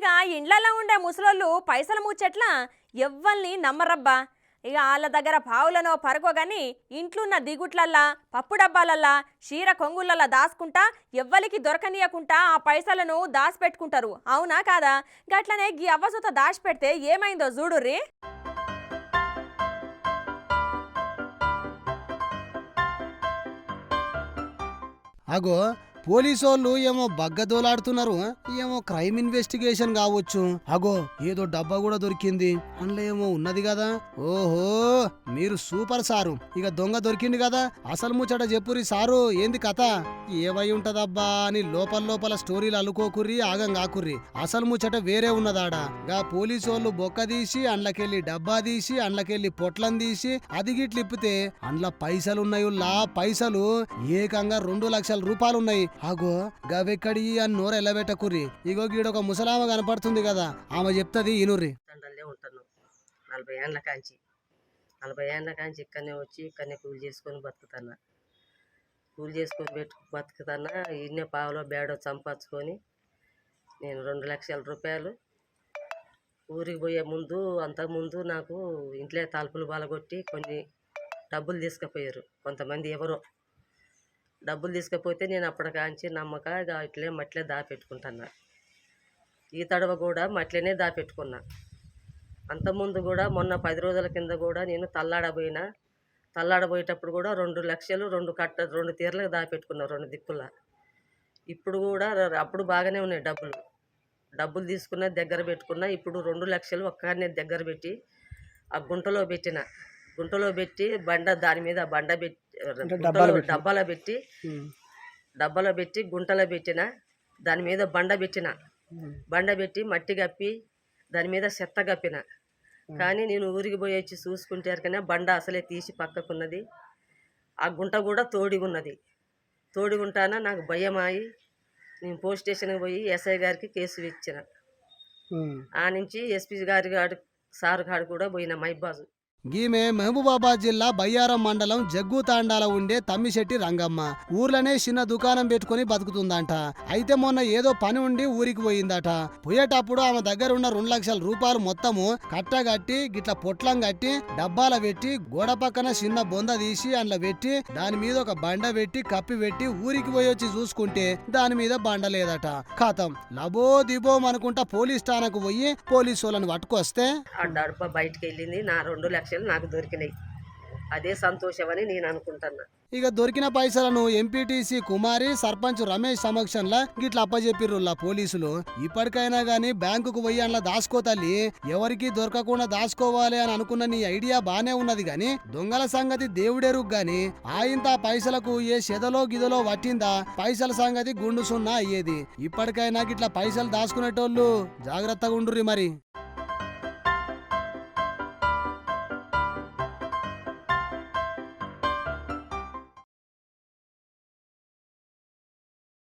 ఇక ఇండ్లలో ఉండే ముసలోళ్ళు పైసల ముచ్చట్ల ఎవ్వల్ని నమ్మరబ్బా. ఇక వాళ్ళ దగ్గర పావులనో పరకో గాని ఇంట్లున్న దిగుట్లల్లా పప్పు డబ్బాలల్లా చీర కొంగులల్లా దాచుకుంటా ఎవ్వలికి దొరకనీయకుండా ఆ పైసలను దాచిపెట్టుకుంటారు. అవునా కాదా? గట్లనే గీ అవ్వసూత దాచిపెడితే ఏమైందో చూడుర్రి. అగో పోలీసోళ్ళు ఏమో బగ్గదోలాడుతున్నారు, ఏమో క్రైమ్ ఇన్వెస్టిగేషన్ కావచ్చు. అగో ఏదో డబ్బా కూడా దొరికింది, అందులో ఏమో ఉన్నది కదా. ఓహో మీరు సూపర్ సారు. ఇక దొంగ దొరికింది కదా, అసలు ముచ్చట చెప్పురి సారు, ఏంది కథ? ఏవై ఉంటదబ్బా అని లోపల స్టోరీలు అల్లుకోకుర్రి, ఆగం కాకుర్రి. అసలు ముచ్చట వేరే ఉన్నదాడా. గా పోలీసోళ్ళు బొక్క తీసి అండ్లకెళ్ళి డబ్బా తీసి అండ్లకెళ్ళి పొట్లం తీసి అది గిట్లిప్పితే అండ్ల పైసలున్నాయుల్లా, పైసలు ఏకంగా 2 లక్షల రూపాయలున్నాయి. అగో గవెక్కడి అని నోరు ఎల్లబెట్టకుర్రి. ఇగో గీడొక ముసలామ కనపడుతుంది కదా, ఆమె చెప్తది ఇనుర్రి. ఉంటాను 40 ఏళ్ళ కాంచి 40 ఏళ్ళ కాంచి ఇక్కడనే వచ్చి ఇక్కడనే కూలి చేసుకొని బతుకుతాను. కూలి చేసుకొని బతుకుతాను. ఇన్నే పావులో బేడో సంపాదించుకొని నేను 2 లక్షల రూపాయలు ఊరికి పోయే ముందు, అంతకుముందు నాకు ఇంట్లో తలుపులు బలగొట్టి కొన్ని డబ్బులు తీసుకుపోయారు కొంతమంది. ఎవరో డబ్బులు తీసుకపోతే నేను అప్పటికాంచి నమ్మక ఇట్లే మట్లే దాపెట్టుకుంటున్నా. ఈ తడవ కూడా మట్లేనే దాపెట్టుకున్నా. అంతకుముందు కూడా మొన్న 10 రోజుల కింద కూడా నేను తల్లాడబోయేటప్పుడు కూడా 2 లక్షలు 2 తీర్లకు దాపెట్టుకున్నా, 2 దిక్కుల. ఇప్పుడు కూడా అప్పుడు బాగానే ఉన్నాయి డబ్బులు తీసుకున్న దగ్గర పెట్టుకున్నా. ఇప్పుడు 2 లక్షలు ఒక్కనే దగ్గర పెట్టి ఆ గుంటలో పెట్టి దాని మీద బండ పెట్టి డబ్బాలో పెట్టి గుంటలో పెట్టిన, దాని మీద బండ పెట్టి మట్టి కప్పి దాని మీద చెత్త కప్పిన. కానీ నేను ఊరికి పోయి వచ్చి చూసుకుంటారు కానీ బండ అసలే తీసి పక్కకున్నది. ఆ గుంట కూడా తోడి ఉంటానా నాకు భయం అయి నేను పోలీస్ స్టేషన్కి పోయి ఎస్ఐ గారికి కేసు ఇచ్చిన. ఆ నుంచి ఎస్పీ గారి సారు గారు కూడా పోయిన మైబాజు. గీమె మహబూబాబాద్ జిల్లా బయ్యారం మండలం జగ్గు తాండాల ఉండే తమ్మిశెట్టి రంగమ్మ. ఊర్లోనే చిన్న దుకాణం పెట్టుకుని బతుకుతుందంట. అయితే మొన్న ఏదో పని ఉండి ఊరికి పోయిందట. పోయేటప్పుడు ఆమె దగ్గర ఉన్న 2 లక్షల రూపాయలు మొత్తము కట్టగట్టి గిట్ల పొట్లం కట్టి డబ్బాల పెట్టి గోడ పక్కన చిన్న బొంద తీసి అందులో పెట్టి దాని మీద ఒక బండ పెట్టి కప్పి పెట్టి ఊరికి పోయి వచ్చి చూసుకుంటే దాని మీద బండ లేదట. ఖాతం లబో దిబోం అనుకుంటా పోలీస్ ఠాణకు పోయి పోలీసు వాళ్ళని పట్టుకొస్తే ఆ డబ్బా బయటకు వెళ్ళింది. నా 2 లక్షలు నాకు దొరికినాయి. అదే సంతోషమని నేను అనుకుంటున్నా. ఇక దొరికిన పైసలను ఎంపీటీసీ కుమారి, సర్పంచ్ రమేష్ సమక్షంలో గిట్ల అప్పచెప్పిర్రులా పోలీసులు. ఇప్పటికైనా గానీ బ్యాంకుకు పోయి అందులో దాచుకో తల్లి, ఎవరికి దొరకకుండా దాచుకోవాలి అని అనుకున్న నీ ఐడియా బానే ఉన్నది గాని దొంగల సంగతి దేవుడెరుగు గాని ఆయింత పైసలకు ఏ చెదలో గిదలో పట్టిందా పైసల సంగతి గుండు సున్నా అయ్యేది. ఇప్పటికైనా గిట్ల పైసలు దాచుకునేటోళ్ళు జాగ్రత్తగా ఉండుర్రి మరి.